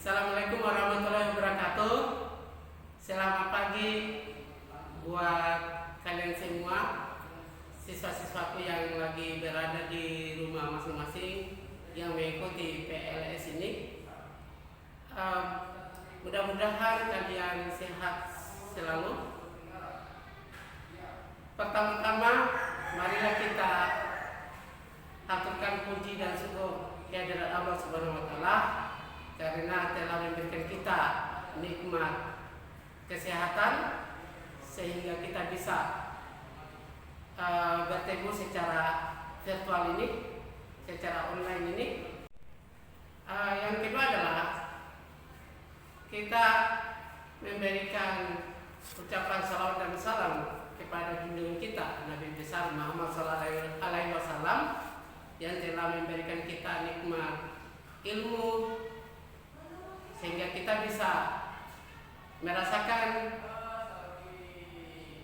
Assalamualaikum warahmatullahi wabarakatuh. Selamat pagi buat kalian semua, siswa-siswaku yang lagi berada di rumah masing-masing yang mengikuti PLS ini. Mudah-mudahan kalian sehat selalu. Pertama-tama, marilah kita aturkan puji dan syukur kehadirat Allah Subhanahu wa Ta'ala karena telah memberikan kita nikmat kesehatan sehingga kita bisa bertemu secara virtual ini, secara online ini. Yang kedua adalah kita memberikan ucapan salawat dan salam kepada junjungan kita Nabi besar Muhammad Sallallahu Alaihi Wasallam yang telah memberikan kita nikmat ilmu sehingga kita bisa merasakan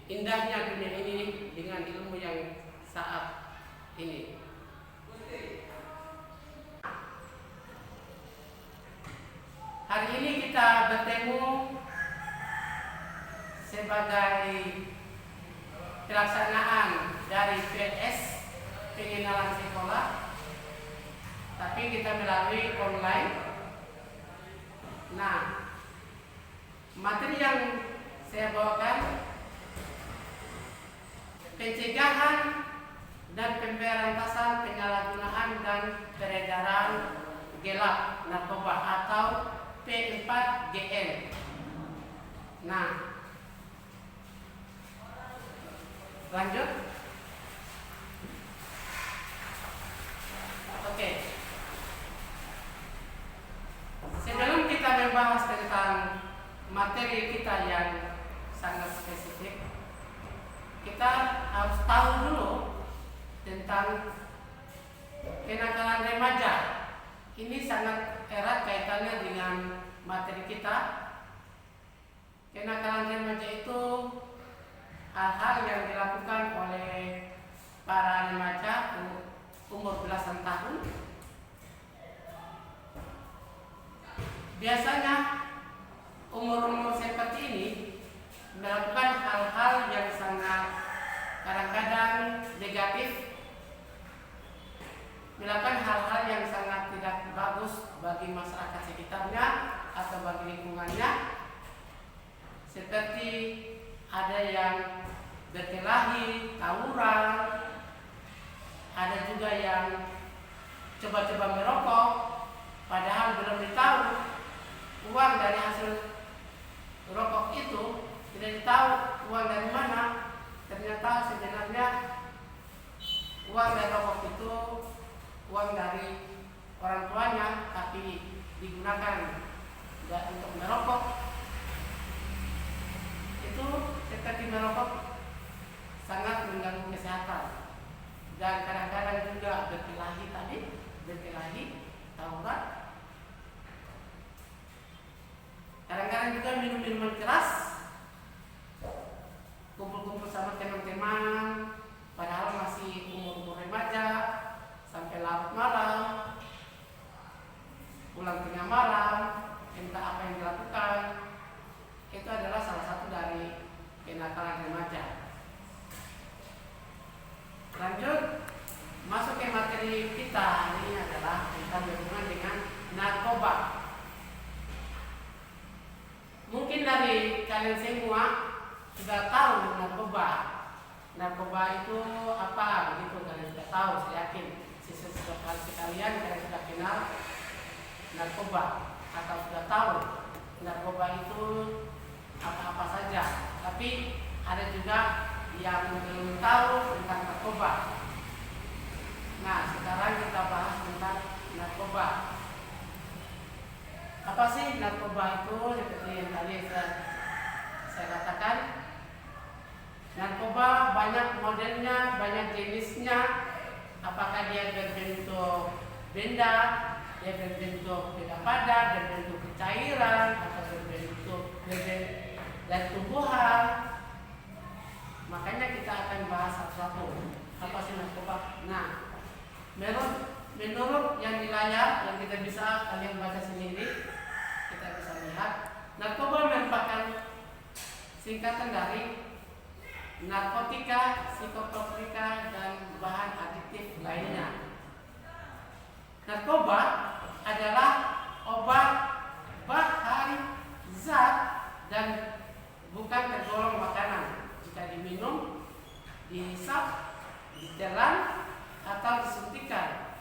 indahnya dunia ini dengan ilmu yang saat ini. Hari ini kita bertemu sebagai pelaksanaan dari PLS pengenalan sekolah, tapi kita melalui online. Nah, materi yang saya bawakan pencegahan dan pemberantasan penyalahgunaan dan peredaran gelap narkoba atau P4GN. Nah, lanjut. Oke. Sebelum kita membahas tentang materi kita yang sangat spesifik, kita harus tahu dulu tentang kenakalan remaja. Ini sangat erat kaitannya dengan materi kita. Kenakalan remaja itu hal-hal yang dilakukan oleh para remaja umur belasan tahun. Biasanya umur-umur seperti ini melakukan hal-hal yang sangat kadang-kadang negatif, melakukan hal-hal yang sangat tidak bagus bagi masyarakat sekitarnya atau bagi lingkungannya, seperti ada yang berkelahi, tawuran, ada juga yang coba-coba merokok, padahal belum ditahu uang dari hasil rokok itu, tidak ditahu uang dari mana. Ternyata sebenarnya uang dari rokok itu uang dari orang tuanya, tapi digunakan tidak untuk merokok. Itu seperti merokok sangat mengganggu kesehatan, dan kadang-kadang juga berkelahi, tawuran. Kadang-kadang juga minum minuman keras, kumpul-kumpul sama teman-teman, padahal masih umur remaja, sampai larut malam, pulang tengah malam, entah apa yang dilakukan. Itu adalah salah satu dari kenakalan remaja. Lanjut, masuk ke materi kita. Ini adalah tentang berhubungan dengan narkoba. Mungkin dari kalian semua sudah tahu narkoba. Narkoba itu apa? Begitu kalian sudah tahu, saya yakin. Siswa-siswa sekalian kalian sudah kenal narkoba atau sudah tahu narkoba itu apa-apa saja. Tapi ada juga yang belum tahu tentang narkoba. Nah, sekarang kita bahas tentang narkoba. Apa sih narkoba itu? Seperti yang tadi saya katakan, narkoba banyak modelnya, banyak jenisnya. Apakah dia berbentuk benda, dia berbentuk benda padat, berbentuk cairan, atau berbentuk dari tumbuhan. Makanya kita akan bahas satu-satu. Apa sih narkoba? Nah, menurut yang di layar yang kita bisa kalian baca sendiri, singkatan dari narkotika, psikotropika, dan bahan adiktif lainnya. Narkoba adalah obat, bahan, zat, dan bukan tergolong makanan. Jika diminum, dihisap, ditelan, atau disuntikan,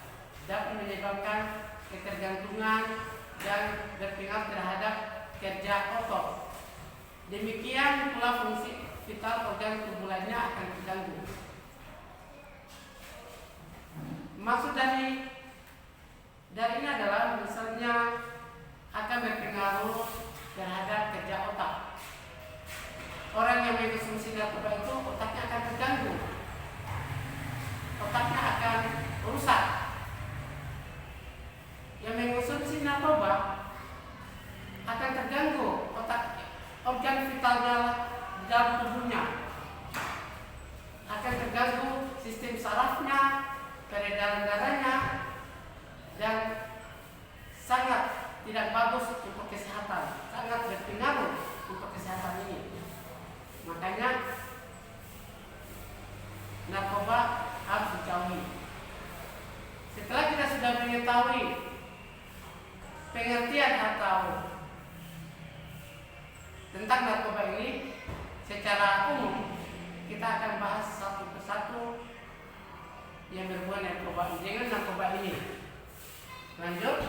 dapat menyebabkan ketergantungan dan berpengaruh terhadap kerja otot. Demikian pula fungsi vital organ tubuh lainnya akan terganggu. Maksud dari ini adalah misalnya akan berpengaruh terhadap kerja otak. Orang yang mengkonsumsi narkoba itu otaknya akan terganggu, otaknya akan rusak. Yang mengkonsumsi narkoba akan terganggu organ vitalnya di dalam tubuhnya, akan terganggu sistem sarafnya, peredaran darahnya, dan sangat tidak bagus untuk kesehatan, sangat berpengaruh untuk kesehatan ini. Makanya narkoba harus dijauhi. Setelah kita sudah mengetahui pengertian atau tentang narkoba ini secara umum, kita akan bahas satu persatu yang berhubungan dengan narkoba ini. Lanjut.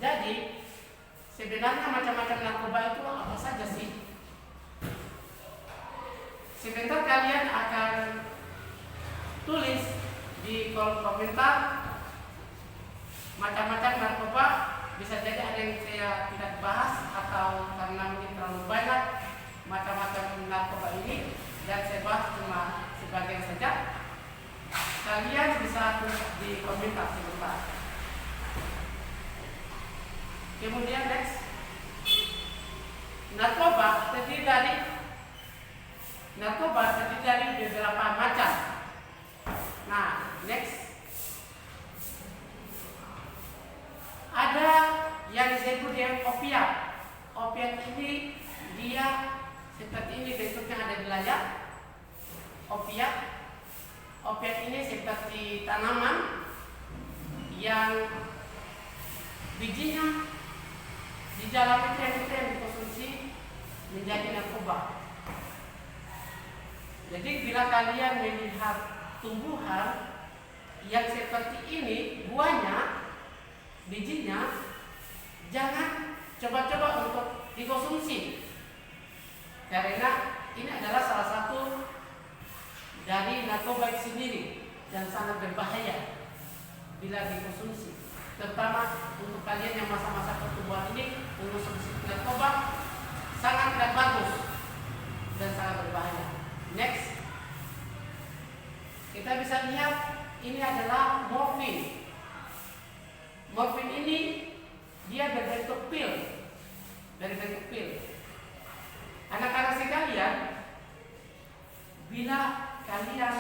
Jadi sebenarnya macam-macam narkoba itu apa saja sih? Sebentar kalian akan tulis di kolom komentar macam-macam narkoba. Bisa jadi ada yang saya tidak bahas atau karena mungkin terlalu banyak macam-macam narkoba ini dan saya bahas cuma sebagian saja. Kalian bisa tulis di komentar sebentar. Kemudian next, narkoba terdiri dari beberapa macam. Nah, next, ada yang disebut dengan opiat. Opiat ini dia seperti ini bentuknya, ada di layar. Opiat ini seperti tanaman yang bijinya di dalam itu yang dikonsumsi menjadi narkoba. Jadi bila kalian melihat tumbuhan yang seperti ini, buahnya, bijinya, jangan coba-coba untuk dikonsumsi, karena ini adalah salah satu dari narkoba itu sendiri dan sangat berbahaya bila dikonsumsi. Terutama untuk kalian yang masa-masa pertumbuhan ini, mengkonsumsi narkoba sangat tidak bagus dan sangat berbahaya. Next, kita bisa lihat ini adalah morfin. Morfin ini dia berbentuk pil. Anak-anak sekalian, bila kalian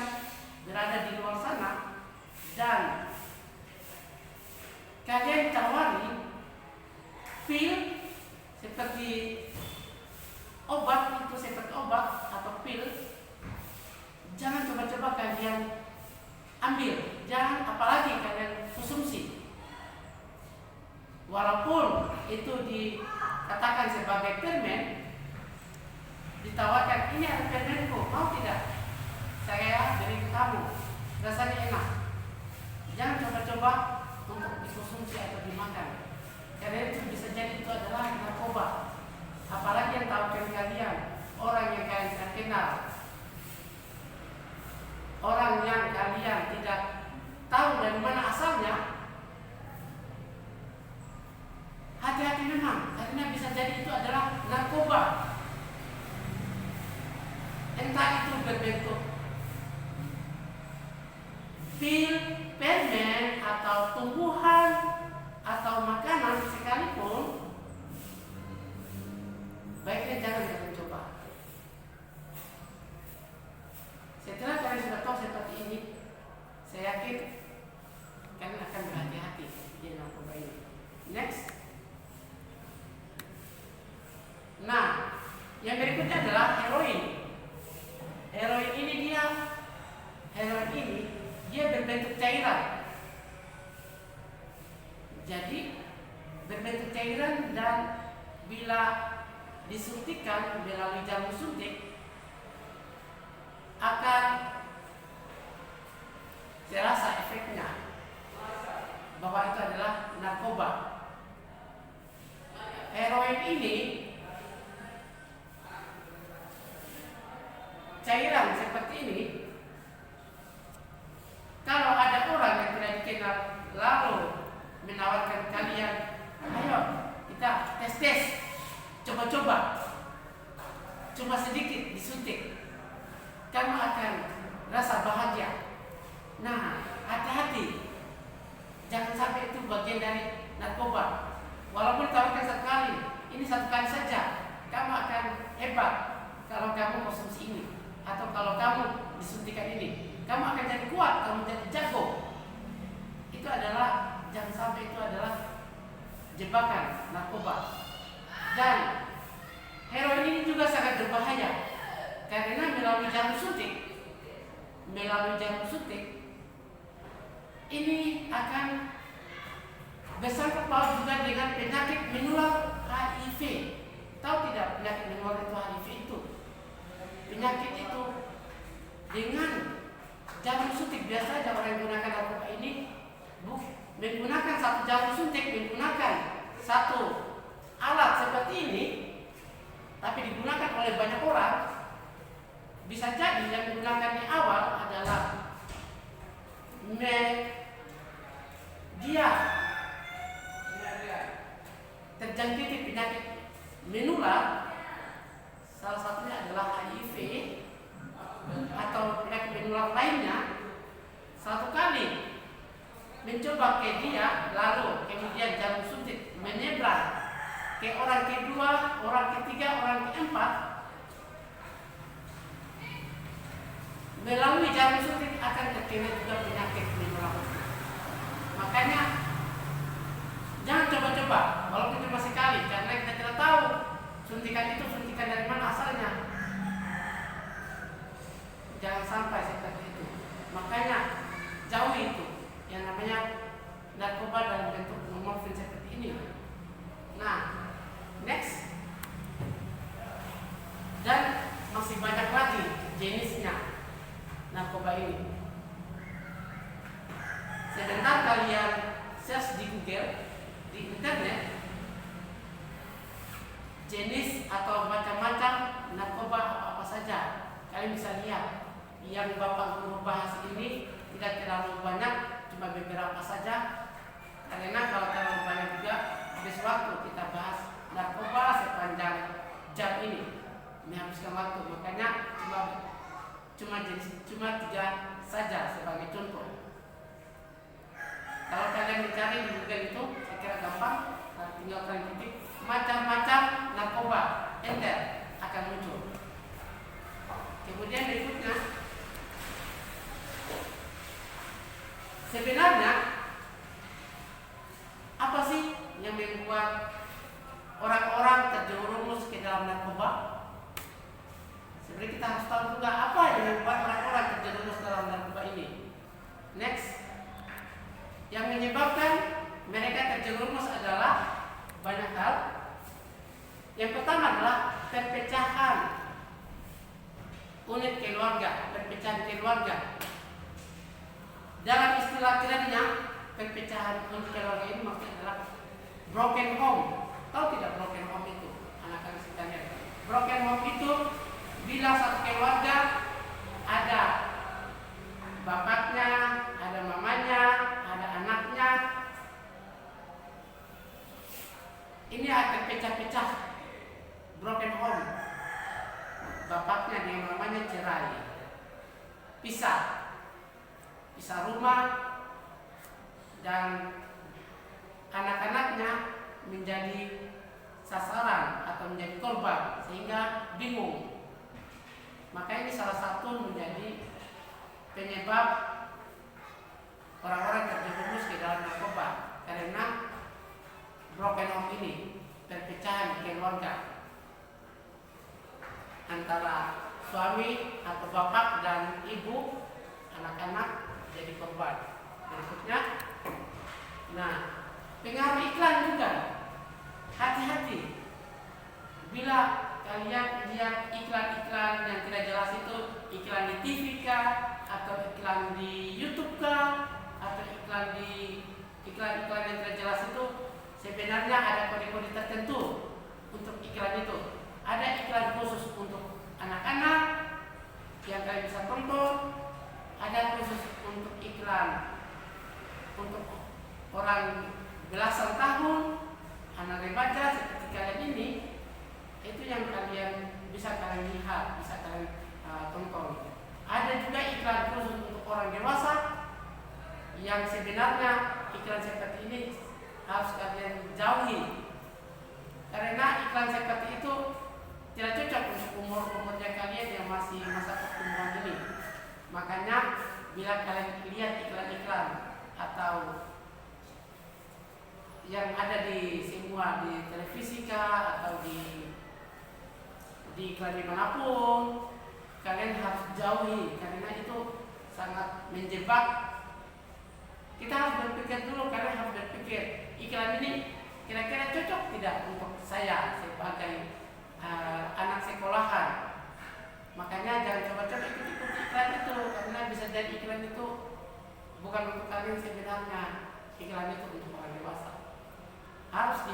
berada di luar sana dan kalian tawari pil seperti obat atau pil, jangan coba-coba kalian ambil, jangan apalagi kalian konsumsi. Walaupun itu dikatakan sebagai permen, ditawarkan ini ada permenku, mau tidak? Saya beri kamu, rasanya enak. Jangan coba-coba untuk dikonsumsi atau dimakan, karena itu bisa jadi itu adalah narkoba. Apalagi yang tahu kalian, orang yang kalian tidak kenal, orang yang kalian tidak tahu dari mana asalnya, hati-hati memang, karena bisa jadi itu adalah narkoba. Entah itu berbentuk pil, permen, atau tumbuhan, atau makanan sekalipun, baiknya jangan kalian coba. Setelah kalian sudah tahu seperti ini, saya yakin kalian akan berhati-hati di narkoba ini. Next. Nah, Yang berikutnya adalah heroin. Heroin ini dia berbentuk cairan. Jadi berbentuk cairan dan bila disuntikkan melalui jarum suntik akan terasa efeknya bahwa itu adalah narkoba. Heroin ini cairan seperti ini, kalau ada orang yang tidak dikenal lalu menawarkan kalian, ayo kita tes, coba-coba, cuma sedikit disuntik, kamu akan rasa bahagia. Nah, hati-hati, jangan sampai itu bagian dari narkoba. Walaupun ditawarkan satu kali, ini satu kali saja, kamu akan hebat kalau kamu konsumsi ini. Atau kalau kamu disuntikan ini, kamu akan jadi kuat, kamu jadi jago. Itu adalah, jangan sampai itu adalah jebakan narkoba. Dan heroin ini juga sangat berbahaya karena melalui jarum suntik ini akan bersangkut paut juga dengan penyakit menular HIV. Tahu tidak penyakit menular itu HIV itu? Penyakit itu dengan jarum suntik. Biasa ada orang yang menggunakan narkoba ini menggunakan satu jarum suntik, menggunakan satu alat seperti ini, tapi digunakan oleh banyak orang. Bisa jadi yang menggunakannya awal adalah dia terjangkiti penyakit menular. Salah satunya adalah HIV atau penyakit menular lainnya. Satu kali mencoba ke dia, lalu kemudian jarum suntik menyebar ke orang kedua, orang ketiga, orang keempat. Melalui jarum suntik akan terkena juga penyakit menular. Makanya jangan coba-coba, walaupun cuma sekali, karena kita tidak tahu suntikan itu suntikan dari mana asalnya. Jangan sampai seperti itu. Makanya jauhi itu yang namanya narkoba dalam bentuk morfin seperti ini. Nah, next. Dan masih banyak lagi jenisnya narkoba ini. Sebentar kalian search di Google, di internet, jenis atau macam-macam narkoba apa saja. Kalian bisa lihat. Yang Bapak Guru bahas ini tidak terlalu banyak, cuma beberapa saja. Karena kalau terlalu banyak juga habis waktu kita bahas narkoba sepanjang jam ini, menghabiskan waktu. Makanya cuma 3 saja sebagai contoh. Kalau kalian mencari di Google itu, saya kira gampang. Tinggal kalian ketik macam-macam narkoba, enter, akan muncul. Kemudian berikutnya, sebenarnya apa sih yang membuat orang-orang terjerumus ke dalam narkoba? Sebenarnya kita harus tahu juga apa yang membuat orang-orang terjerumus dalam narkoba ini. Next, yang menyebabkan mereka terjerumus adalah banyak hal. Yang pertama adalah perpecahan unit keluarga, perpecahan keluarga. Dalam istilah kerennya, perpecahan unit keluarga ini maksudnya adalah broken home. Tahu tidak broken home itu? Anak-anak sekalian. Broken home itu bila satu keluarga ada bapaknya, ada mamanya, ada anaknya, ini akan pecah-pecah. Broken home. Bapaknya dengan mamanya cerai, pisah rumah, dan anak-anaknya menjadi sasaran atau menjadi korban sehingga bingung. Maka ini salah satu menjadi penyebab orang-orang terjerumus ke dalam narkoba, karena broken home ini, perpecahan keluarga. antara suami atau bapak dan ibu, anak-anak jadi korban. Berikutnya, nah, pengaruh iklan juga. Hati-hati bila kalian lihat iklan-iklan yang tidak jelas itu, iklan di TV kah, atau iklan di YouTube kah, atau iklan yang tidak jelas itu, sebenarnya ada kode-kode tertentu untuk iklan itu. Ada iklan khusus untuk anak-anak yang kalian bisa tonton, ada khusus untuk iklan untuk orang belasan tahun, anak remaja seperti kalian ini. Itu yang bisa kalian lihat, bisa kalian tonton. Ada juga iklan khusus untuk orang dewasa, yang sebenarnya iklan seperti ini harus kalian jauhi, karena iklan seperti itu tidak cocok untuk umur-umurnya kalian yang masih masa pertumbuhan ini. Makanya bila kalian lihat iklan-iklan atau yang ada di semua di televisi kah, atau di iklan dimanapun, kalian harus jauhi, karena itu sangat menjebak. Kita harus berpikir dulu, kalian harus berpikir iklan ini kira-kira cocok tidak untuk saya sebagai anak sekolahan. Makanya jangan coba-coba ikut iklan itu, karena bisa jadi iklan itu bukan untuk kalian sebenarnya. Iklan itu untuk orang dewasa. Harus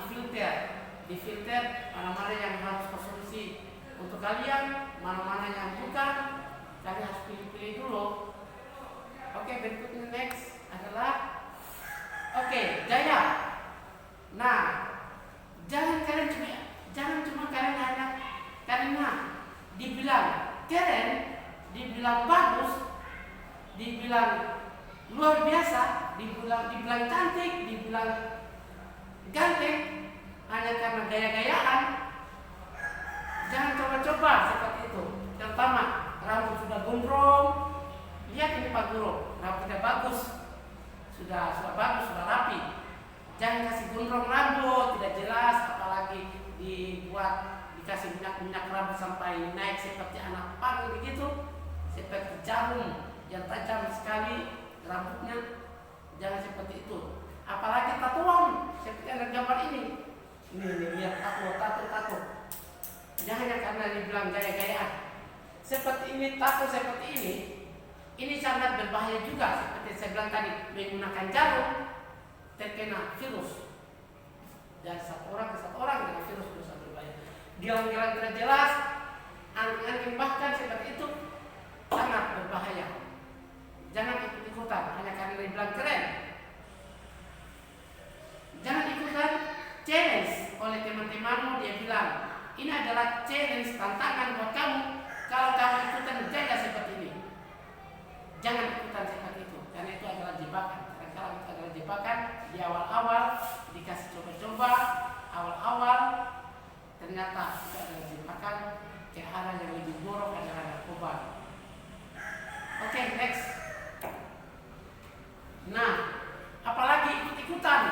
difilter mana-mana yang harus konsumsi untuk kalian, mana-mana yang bukan. Kalian harus pilih-pilih dulu. Oke, berikutnya next adalah gaya. Nah, jangan cuma kalian hanya karena dibilang keren, dibilang bagus, dibilang luar biasa, dibilang cantik, dibilang ganteng, hanya karena gaya-gayaan. Jangan coba-coba seperti itu. Terutama rambut sudah gondrong, lihat ini Pak Guru, rambutnya bagus, sudah bagus, sudah rapi. Jangan kasih gondrong rambut, tidak jelas, apalagi dikasih minyak rambut sampai naik seperti anak pang begitu, seperti jarum yang tajam sekali rambutnya. Jangan seperti itu. Apalagi tatoan seperti anak gambar ini. Ini lihat tato. Jangan karena dibilang gaya-gayaan. Seperti ini, tato seperti ini sangat berbahaya juga. Seperti saya bilang tadi, menggunakan jarum terkena virus. Dari satu orang ke satu orang dengan virus sangat berbahaya. Gilang-gilang tidak jelas, angin bahkan seperti itu sangat berbahaya. Jangan ikut-ikutan hanya karena dibilang keren. Jangan ikutan challenge oleh teman-temanmu, dia bilang ini adalah challenge, tantangan buat kamu. Kalau kamu ikutan gaya seperti ini, jangan ikutan seperti itu, karena itu adalah jebakan. Karena kalau itu adalah jebakan, di awal-awal dikasih coba-coba, awal-awal ternyata itu adalah jebakan ke arah yang lebih buruk, adalah narkoba. Oke, next. Nah, apalagi ikut-ikutan.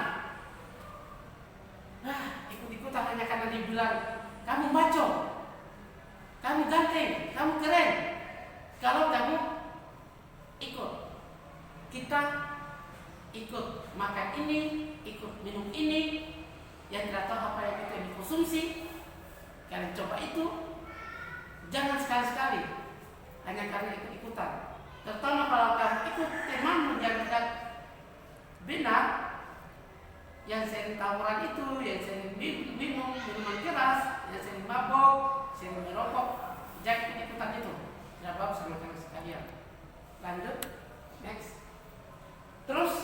Ikut-ikutan hanya karena dibilang kamu maco, kamu ganteng, kamu keren. Kalau kamu ikut, kita ikut makan ini, ikut minum ini, yang tidak tahu apa yang kita dikonsumsi. Kalian coba itu, jangan sekali-sekali hanya karena ikut-ikutan. Terutama kalau kamu ikut temanmu yang tidak benar, yang sering tawuran itu, yang sering minum minuman keras, yang sering mabok, sering merokok, jangan ikutan itu. Tidak bagus sama sekalian. Lanjut, next. Terus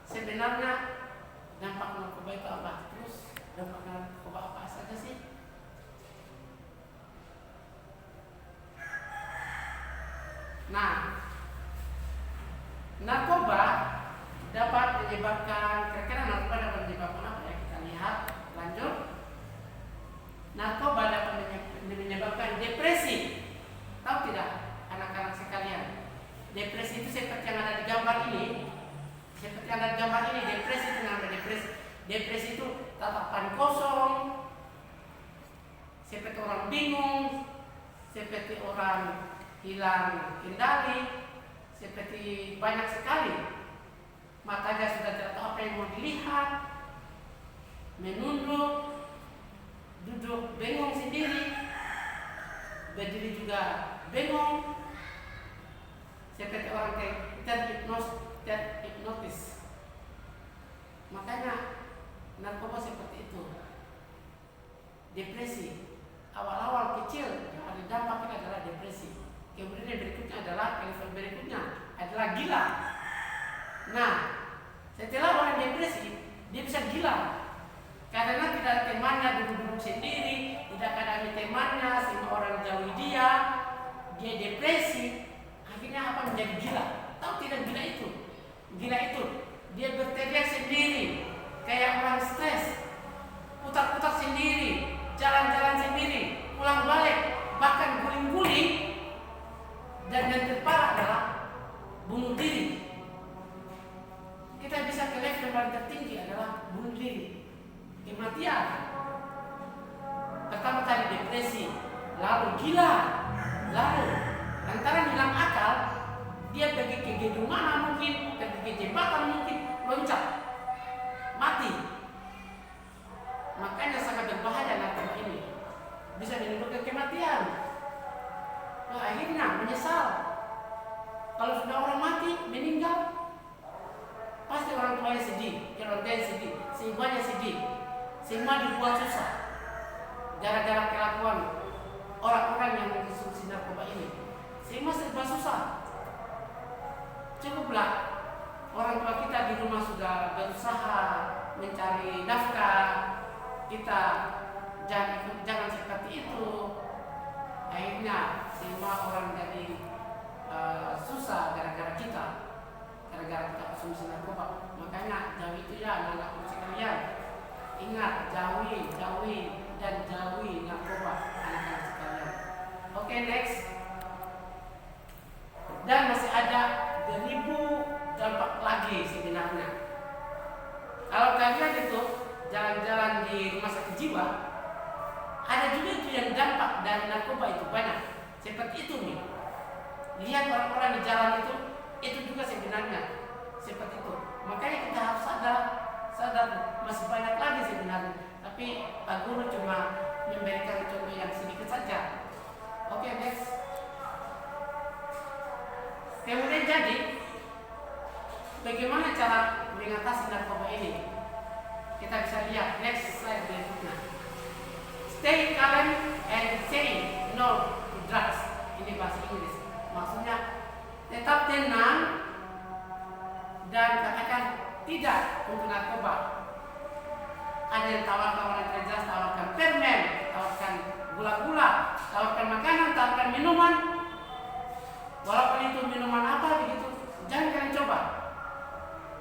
sebenarnya dampak narkoba itu apa? Terus dampak narkoba apa saja sih? Nah, narkoba dapat menyebabkan, kira-kira narkoba dapat menyebabkan apa ya? Kita lihat, lanjut. Narkoba dapat menyebabkan depresi. Tahu tidak anak-anak sekalian? Depresi itu seperti yang ada di gambar ini. Seperti yang ada di gambar ini, depresi itu yang ada depresi. Depresi itu tatapan kosong, seperti orang bingung, menyebabkan hilang kendali, seperti banyak sekali. Matanya sudah tidak tahu apa yang mau dilihat, menunduk, duduk bengong sendiri, berdiri juga bengong, seperti orang terhipnotis. Makanya narkoba seperti itu. Depresi, awal-awal kecil ada dampaknya adalah depresi. Kemudian yang berikutnya adalah gila. Nah, setelah orang depresi, dia bisa gila karena tidak ada temannya, duduk-duduk sendiri, tidak ada temannya, semua orang jauhi dia depresi. Akhirnya apa? Menjadi gila. Tahu tidak gila itu? Gila itu dia berteriak sendiri, kayak orang stres, putar-putar sendiri, jalan-jalan sendiri, pulang balik, bahkan guling-guling. Dan yang terparah adalah bunuh diri. Kita bisa ke level paling tertinggi adalah bunuh diri, kematian. Pertama kali depresi, lalu gila, lalu antara hilang akal, dia pergi ke gedung mana mungkin, pergi ke jembatan mungkin, loncat, mati. Makanya sangat berbahaya narkoba ini, bisa menimbulkan kematian. Nah, akhirnya menyesal. Kalau sudah orang mati, meninggal, pasti orang tuanya sedih, keluarganya sedih, semuanya sedih, semua dibuat susah gara-gara kelakuan orang-orang yang mengkonsumsi narkoba ini. Semua serba susah. Cukuplah orang tua kita di rumah sudah berusaha mencari nafkah, kita jangan seperti itu. Akhirnya semua orang jadi susah gara-gara kita konsumsi narkoba. Makanya jauhi itu ya anak-anak sekalian. Ingat, jauhi dan jauhi narkoba anak-anak sekalian. Oke, next. Dan masih ada beribu dampak lagi sebenarnya. Kalau kalian itu jalan-jalan di rumah sakit jiwa, ada juga itu yang dampak dari narkoba itu banyak. Seperti itu nih. Lihat orang-orang di jalan itu juga sebenarnya seperti itu. Makanya kita harus sadar masih banyak lagi sebenarnya. Tapi Pak Guru cuma memberikan contoh yang sedikit saja. Oke, next. Kemudian jadi bagaimana cara mengatasi narkoba ini? Kita bisa lihat next slide berikutnya. Stay calm and say no to drugs. Ini bahasa Inggris. Maksudnya tetap tenang dan katakan tidak untuk narkoba. Ada yang tawarkan kerja, tawarkan permen, tawarkan gula-gula, tawarkan makanan, tawarkan minuman. Walaupun itu minuman apa begitu, jangan kalian coba.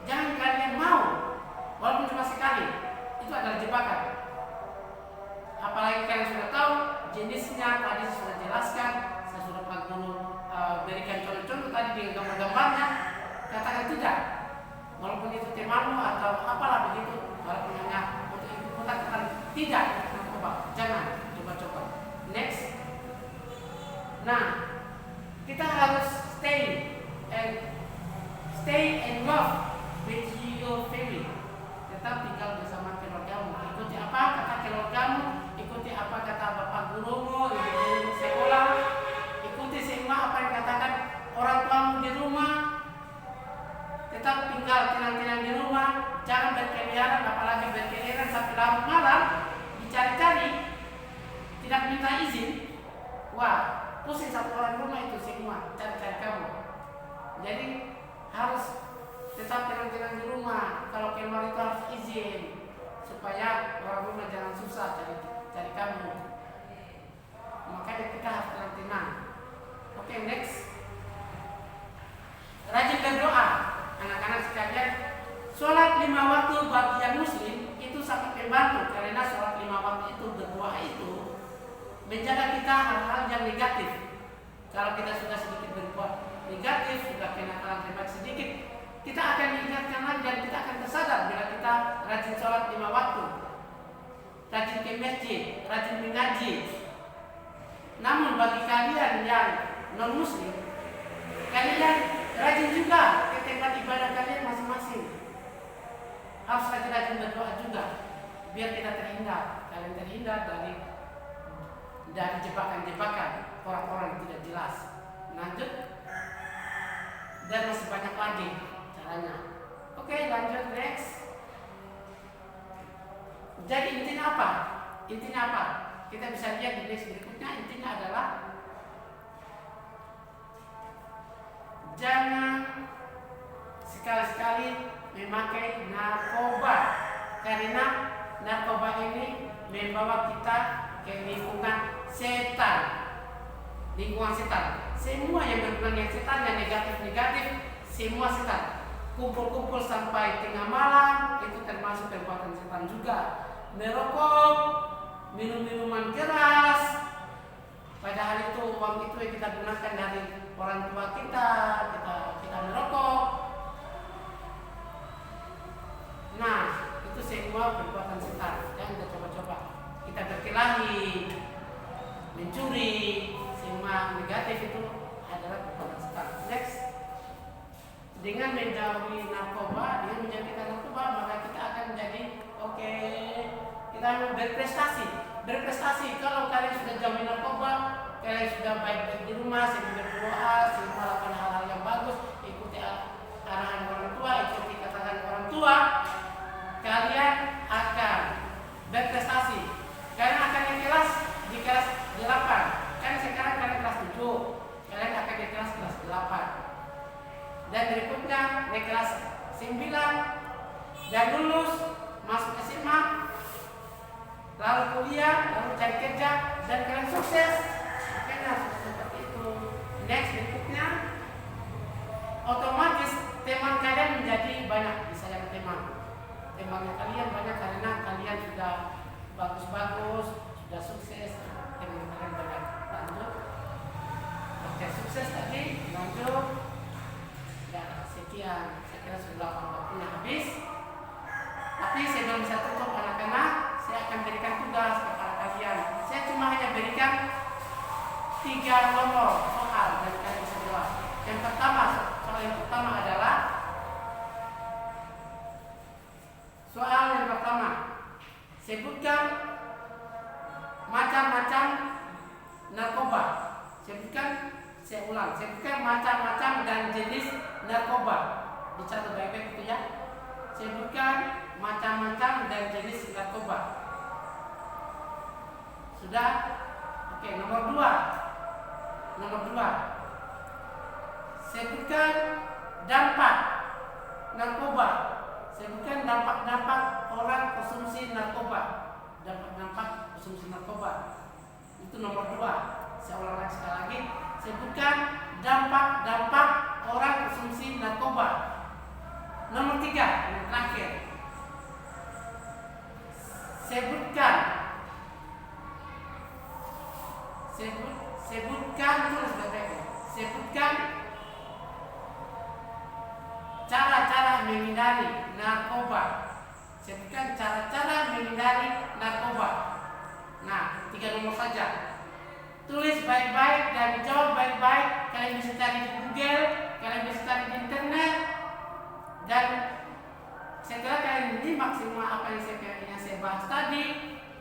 Jangan kalian mau, walaupun cuma sekali. Itu adalah jebakan. Apalagi kalian sudah tahu jenisnya, tadi sudah jelaskan, saya sudah Pak Guru berikan contoh-contoh tadi dengan gambar-gambarnya. Katakan tidak, walaupun itu temanmu atau apalah begitu, walaupun hanya untuk itu katakan tidak narkoba, jangan coba-coba. Next. Nah, kita harus stay and love with your family. Tetap tinggal bersama keluargamu. Ikuti apa kata keluargamu, ikuti apa kata bapak gurumu, ibu sekolah, ikuti semua apa yang katakan orang tuamu di rumah. Tetap tinggal tenang-tenang di rumah, jangan berkeliaran, apalagi berkeliaran sampai larut malam, dicari-cari, tidak minta izin. Wah, pusing satu orang rumah itu semua cari-cari kamu. Jadi harus tetap tenang-tenang di rumah. Kalau keluar itu harus izin supaya orang rumah jangan susah cari kamu. Makanya kita harus tenang-tenang. Oke, next. Rajin berdoa, anak-anak sekalian. Sholat 5 waktu bagi yang muslim itu sangat membantu, karena sholat 5 waktu itu berdoa itu menjaga kita hal-hal yang negatif. Kalau kita sudah sedikit berbuat negatif, sudah kenakalan hebat sedikit, kita akan diingatkan lagi dan kita akan tersadar bila kita rajin sholat 5 waktu, rajin ke masjid, rajin mengaji. Namun bagi kalian yang non muslim, kalian rajin juga ke tempat ibadah kalian masing-masing. Harus rajin-rajin berdoa juga, biar kita terhindar. Kalian terhindar dari jebakan-jebakan orang-orang yang tidak jelas. Lanjut. Dan masih banyak lagi caranya. Oke, lanjut next. Jadi intinya apa? Intinya apa? Kita bisa lihat di next berikutnya. Intinya adalah jangan sekali-sekali memakai narkoba, karena narkoba ini membawa kita ke lingkungan setan. Lingkungan setan. Semua yang berhubungan dengan setan, yang negatif-negatif, semua setan. Kumpul-kumpul sampai tengah malam, itu termasuk perbuatan setan juga. Merokok, minum minuman keras, padahal itu uang itu yang kita gunakan dari orang tua kita merokok. Nah, itu semua perbuatan setan. Jangan kita coba-coba. Kita berkelahi, mencuri, semua negatif itu adalah perbuatan setan. Next. Dengan menjauhi narkoba, dengan menjauhkan narkoba, maka kita akan menjadi kita berprestasi. Kalau kalian sudah jauhi narkoba, kalian sudah baik-baik di rumah, sering berdoa, sering melakukan hal-hal yang bagus, ikuti arahan orang tua, ikuti katakan orang tua, kalian akan berprestasi. Kalian akan di kelas 8. Kan sekarang kalian kelas 7, kalian akan di kelas 8. Dan berikutnya di kelas 9 dan lulus, masuk SMA, lalu kuliah, lalu cari kerja, dan kalian sukses. Makanya seperti itu. Next berikutnya, otomatis teman kalian menjadi banyak. Bisa yang temannya kalian banyak karena kalian sudah bagus-bagus, sudah sukses, teman kalian banyak. Lanjut. Oke, sukses tadi, lanjut. Ya, sekian. Saya kira sudah waktunya habis. Tapi sebelum saya tutup anak-anak, saya akan berikan tugas kepada kalian. Saya cuma hanya berikan 3 nomor soal dan kalian bisa jawab. Soal yang pertama adalah soal yang pertama. Sebutkan macam-macam narkoba. Saya ulang. Sebutkan macam-macam dan jenis narkoba. Dicatat baik-baik itu ya. Sebutkan macam-macam dan jenis narkoba. Sudah? Oke, nomor 2. Sebutkan dampak narkoba. Sebutkan dampak-dampak orang konsumsi narkoba. Dampak-dampak konsumsi narkoba. Itu nomor 2. Saya ulang lagi sekali lagi. Sebutkan dampak-dampak orang konsumsi narkoba. Nomor 3, yang terakhir. Sebutkan cara-cara menghindari narkoba. Sebutkan cara-cara menghindari narkoba. Nah, 3 nomor saja. Tulis baik-baik dan jawab baik-baik. Kalian bisa cari di Google, kalian bisa cari di internet, dan setelah kalian menyimak semua apa yang saya bahas tadi,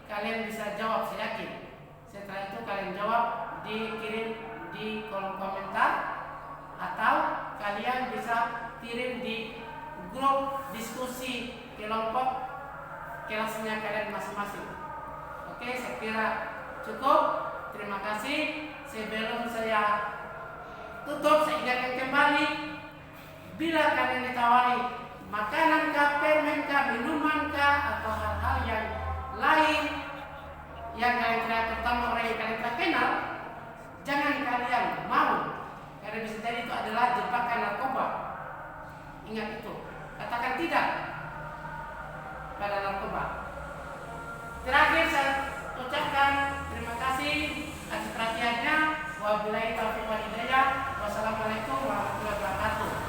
kalian bisa jawab, saya yakin. Setelah itu kalian jawab, dikirim di kolom komentar, atau kalian bisa kirim di grup diskusi kelompok kelasnya kalian masing-masing. Oke, saya kira cukup. Terima kasih. Sebelum saya tutup, saya ingatkan kembali, bila kalian ditawari makanan kah, permen kah, minuman kah, atau hal-hal yang lain yang kalian tidak, terutama orang yang kalian tidak kenal, jangan kalian mau, karena bisa jadi itu adalah jebakan narkoba. Ingat itu. Katakan tidak pada narkoba. Terakhir saya ucapkan terima kasih atas perhatiannya. Wabillahi taufiq wal hidayah. Wassalamualaikum warahmatullahi wabarakatuh.